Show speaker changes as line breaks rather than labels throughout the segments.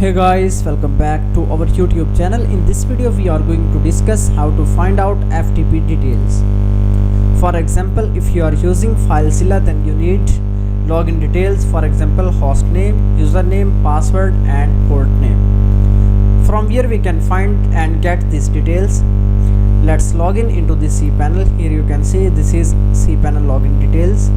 Hey guys, welcome back to our YouTube channel. In this video we are going to discuss how to find out FTP details. For example, if you are using FileZilla, then you need login details, for example host name, username, password and port name. From here we can find and get these details. Let's log in into the cPanel. Here you can see this is cPanel login details.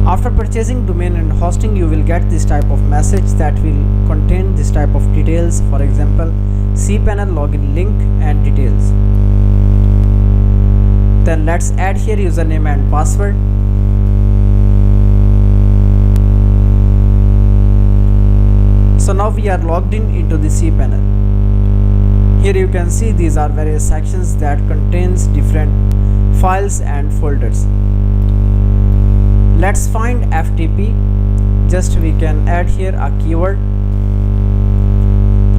After purchasing domain and hosting, you will get this type of message that will contain this type of details, for example cPanel login link and details. Then let's add here username and password. So now we are logged in into the cPanel. Here you can see these are various sections that contains different files and folders. Let's find FTP. Just we can add here a keyword.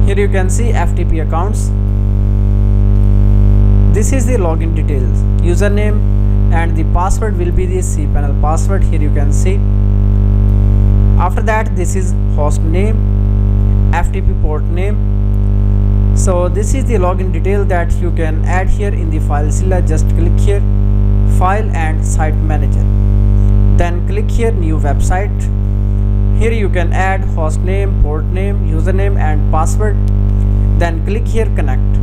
Here you can see FTP accounts. This is the login details. Username and the password will be the cPanel password. Here you can see. After that, this is host name, FTP port name. So this is the login detail that you can add here in the FileZilla. Just click here, File and Site Manager. Then click here new website. Here you can add host name, port name, username and password. Then click here connect.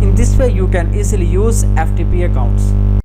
In this way you can easily use FTP accounts.